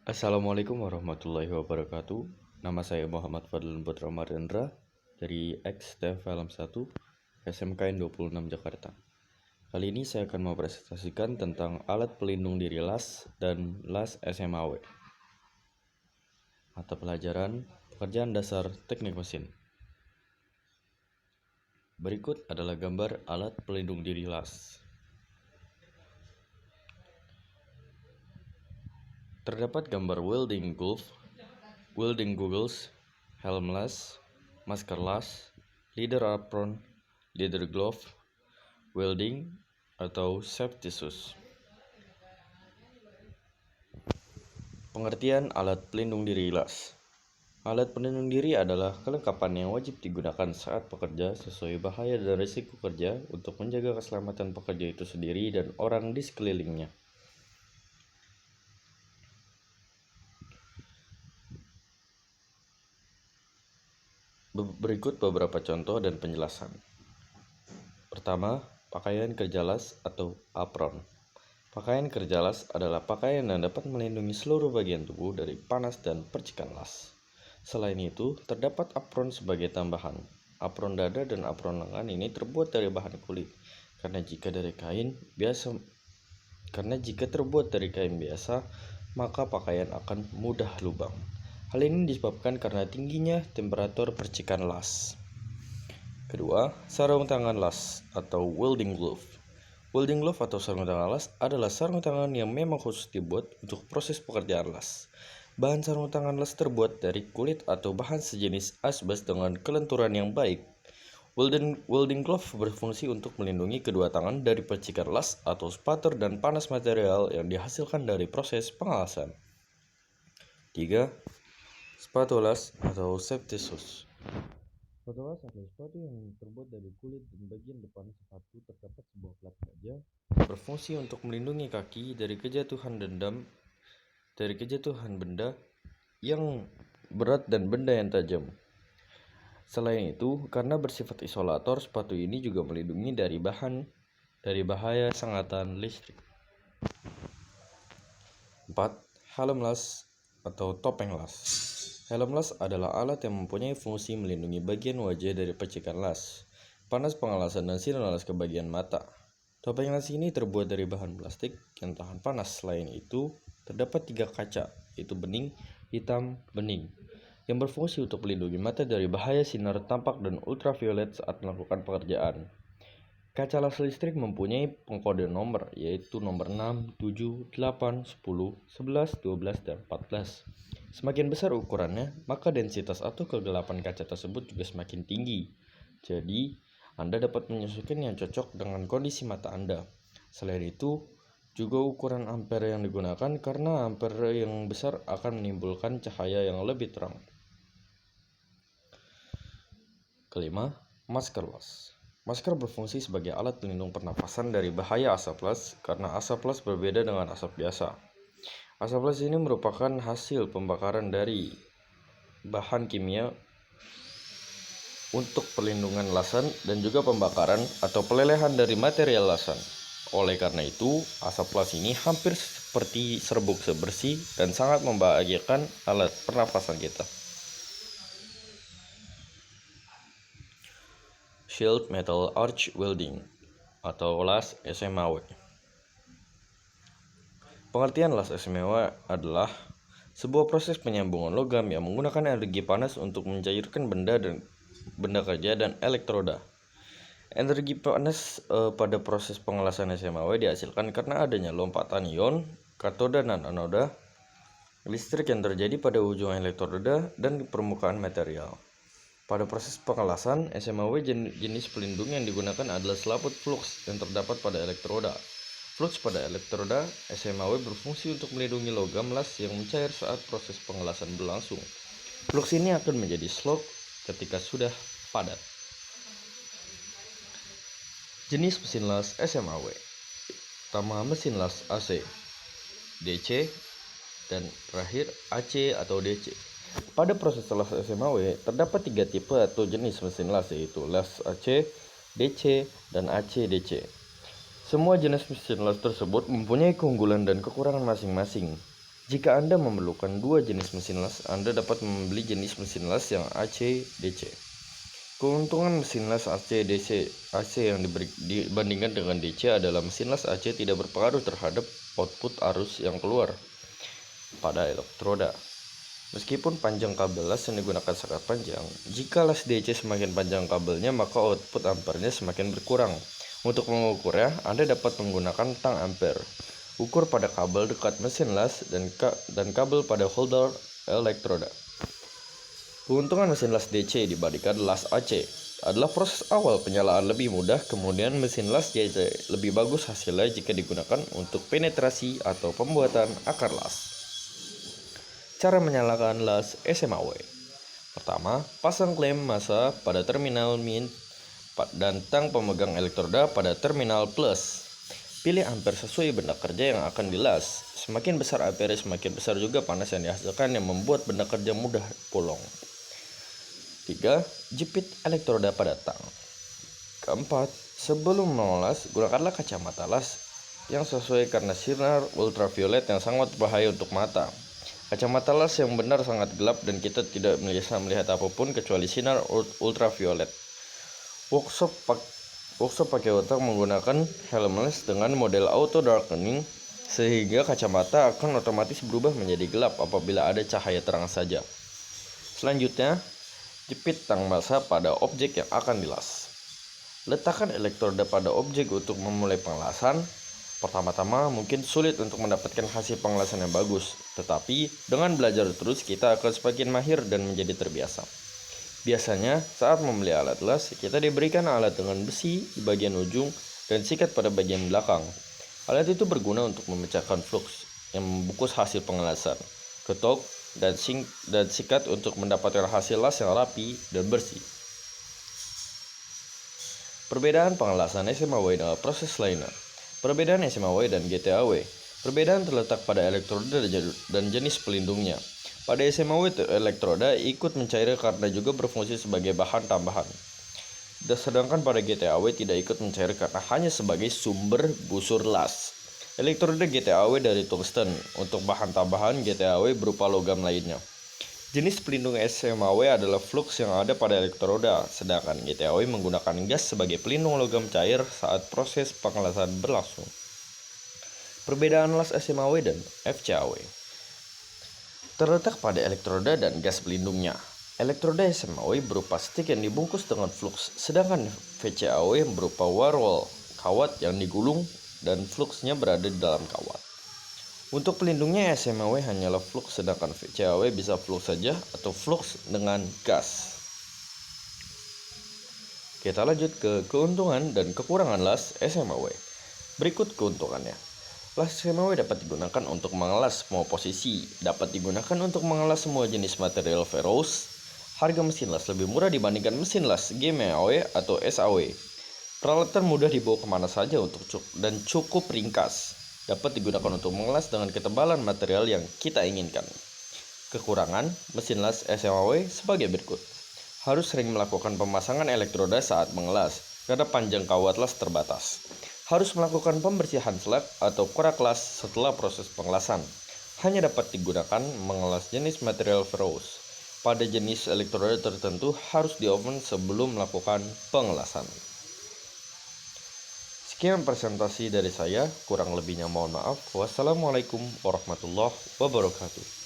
Assalamualaikum warahmatullahi wabarakatuh. Nama saya Muhammad Fadlun Putra Marendra dari XTF Film 1 SMKN 26 Jakarta. Kali ini saya akan mempresentasikan tentang alat pelindung diri LAS dan LAS SMAW. Mata pelajaran Pekerjaan Dasar Teknik Mesin. Berikut adalah gambar alat pelindung diri LAS. Terdapat gambar welding glove, welding goggles, helm LAS, masker LAS, leather apron, leather glove, welding atau safety shoes. Pengertian alat pelindung diri LAS. Alat pelindung diri adalah kelengkapan yang wajib digunakan saat bekerja sesuai bahaya dan risiko kerja untuk menjaga keselamatan pekerja itu sendiri dan orang di sekelilingnya. Berikut beberapa contoh dan penjelasan. Pertama, pakaian kerja LAS atau apron. Pakaian kerja LAS adalah pakaian yang dapat melindungi seluruh bagian tubuh dari panas dan percikan las. Selain itu, terdapat apron sebagai tambahan. Apron dada dan apron lengan ini terbuat dari bahan kulit. Karena jika terbuat dari kain biasa, maka pakaian akan mudah lubang. Hal ini disebabkan karena tingginya temperatur percikan las. Kedua, sarung tangan las atau welding glove. Welding glove atau sarung tangan las adalah sarung tangan yang memang khusus dibuat untuk proses pekerjaan las. Bahan sarung tangan las terbuat dari kulit atau bahan sejenis asbes dengan kelenturan yang baik. Welding glove berfungsi untuk melindungi kedua tangan dari percikan las atau sputter dan panas material yang dihasilkan dari proses pengalasan. 3. Sepatu las atau safety shoes. Sepatu las adalah sepatu yang terbuat dari kulit dan bagian depan sepatu terdapat sebuah plat baja berfungsi untuk melindungi kaki dari kejatuhan benda yang berat dan benda yang tajam. Selain itu, karena bersifat isolator, sepatu ini juga melindungi dari bahaya sengatan listrik. 4. Helm las atau topeng las. Helm las adalah alat yang mempunyai fungsi melindungi bagian wajah dari percikan las, panas pengalasan dan sinar las ke bagian mata. Topeng las ini terbuat dari bahan plastik yang tahan panas. Selain itu, terdapat 3 kaca, yaitu bening, hitam, bening, yang berfungsi untuk melindungi mata dari bahaya sinar tampak dan ultraviolet saat melakukan pekerjaan. Kaca las listrik mempunyai pengkode nomor, yaitu nomor 6, 7, 8, 10, 11, 12, dan 14. Semakin besar ukurannya, maka densitas atau kegelapan kaca tersebut juga semakin tinggi. Jadi, Anda dapat menyesuaikan yang cocok dengan kondisi mata Anda. Selain itu, juga ukuran ampere yang digunakan karena ampere yang besar akan menimbulkan cahaya yang lebih terang. Kelima, masker las. Masker berfungsi sebagai alat pelindung pernafasan dari bahaya asap las karena asap las berbeda dengan asap biasa. Asap las ini merupakan hasil pembakaran dari bahan kimia untuk perlindungan lasan dan juga pembakaran atau pelelehan dari material lasan. Oleh karena itu, asap las ini hampir seperti serbuk bersih dan sangat membahayakan alat pernafasan kita. Shield Metal Arch Welding atau LAS SMAW. Pengertian LAS SMAW adalah sebuah proses penyambungan logam yang menggunakan energi panas untuk mencairkan benda kerja dan elektroda. Energi panas pada proses pengelasan SMAW dihasilkan karena adanya lompatan ion, katoda dan anoda, listrik yang terjadi pada ujung elektroda dan permukaan material. Pada proses pengelasan, SMAW jenis pelindung yang digunakan adalah selaput flux yang terdapat pada elektroda. Flux pada elektroda SMAW berfungsi untuk melindungi logam las yang mencair saat proses pengelasan berlangsung. Flux ini akan menjadi slug ketika sudah padat. Jenis mesin las SMAW. Pertama, mesin las AC, DC, dan terakhir AC atau DC. Pada proses las SMAW, terdapat 3 tipe atau jenis mesin las, yaitu las AC, DC, dan AC-DC. Semua jenis mesin las tersebut mempunyai keunggulan dan kekurangan masing-masing. Jika Anda memerlukan dua jenis mesin las, Anda dapat membeli jenis mesin las yang AC/DC. Keuntungan mesin las AC yang dibandingkan dengan DC adalah mesin las AC tidak berpengaruh terhadap output arus yang keluar pada elektroda. Meskipun panjang kabel las yang digunakan sangat panjang, jika las DC semakin panjang kabelnya, maka output ampernya semakin berkurang. Untuk mengukurnya, Anda dapat menggunakan tang ampere. Ukur pada kabel dekat mesin las dan kabel pada holder elektroda. Keuntungan mesin las DC dibandingkan las AC adalah proses awal penyalaan lebih mudah, kemudian mesin las DC lebih bagus hasilnya jika digunakan untuk penetrasi atau pembuatan akar las. Cara menyalakan las SMAW. Pertama, pasang klem massa pada terminal min dan tang pemegang elektroda pada terminal plus. Pilih ampere sesuai benda kerja yang akan dilas. Semakin besar ampere, semakin besar juga panas yang dihasilkan yang membuat benda kerja mudah bolong. 3. Jepit elektroda pada tang. Keempat, sebelum melas, gunakanlah kacamata las yang sesuai karena sinar ultraviolet yang sangat berbahaya untuk mata. Kacamata las yang benar sangat gelap dan kita tidak bisa melihat apapun kecuali sinar ultraviolet. Workshop pakai otak menggunakan helm las dengan model auto darkening sehingga kacamata akan otomatis berubah menjadi gelap apabila ada cahaya terang saja. Selanjutnya, jepit tang massa pada objek yang akan dilas. Letakkan elektroda pada objek untuk memulai pengelasan. Pertama-tama mungkin sulit untuk mendapatkan hasil pengelasan yang bagus, tetapi dengan belajar terus kita akan semakin mahir dan menjadi terbiasa. Biasanya saat membeli alat las, kita diberikan alat dengan besi di bagian ujung dan sikat pada bagian belakang. Alat itu berguna untuk memecahkan flux yang membungkus hasil pengelasan, ketok, dan sikat untuk mendapatkan hasil las yang rapi dan bersih. Perbedaan pengelasan SMAW dalam proses lainnya. Perbedaan SMAW dan GTAW. Perbedaan terletak pada elektroda dan jenis pelindungnya. Pada SMAW, elektroda ikut mencair karena juga berfungsi sebagai bahan tambahan. Sedangkan pada GTAW tidak ikut mencair karena hanya sebagai sumber busur las. Elektroda GTAW dari tungsten. Untuk bahan tambahan, GTAW berupa logam lainnya. Jenis pelindung SMAW adalah flux yang ada pada elektroda, sedangkan GTAW menggunakan gas sebagai pelindung logam cair saat proses pengelasan berlangsung. Perbedaan las SMAW dan FCAW terletak pada elektroda dan gas pelindungnya. Elektroda SMAW berupa stick yang dibungkus dengan flux, sedangkan VCAW berupa wire kawat yang digulung dan fluxnya berada di dalam kawat. Untuk pelindungnya SMAW hanyalah flux, sedangkan VCAW bisa flux saja atau flux dengan gas. Kita lanjut ke keuntungan dan kekurangan las SMAW. Berikut keuntungannya. Las SMAW dapat digunakan untuk mengelas semua posisi, dapat digunakan untuk mengelas semua jenis material ferrous. Harga mesin las lebih murah dibandingkan mesin las GMAW atau SAW. Peralatan mudah dibawa kemana saja dan cukup ringkas. Dapat digunakan untuk mengelas dengan ketebalan material yang kita inginkan. Kekurangan mesin las SMAW sebagai berikut. Harus sering melakukan pemasangan elektroda saat mengelas karena panjang kawat las terbatas. Harus melakukan pembersihan slag atau korak las setelah proses pengelasan. Hanya dapat digunakan mengelas jenis material ferrous. Pada jenis elektroda tertentu harus di-oven sebelum melakukan pengelasan. Sekian presentasi dari saya, kurang lebihnya mohon maaf. Wassalamualaikum warahmatullahi wabarakatuh.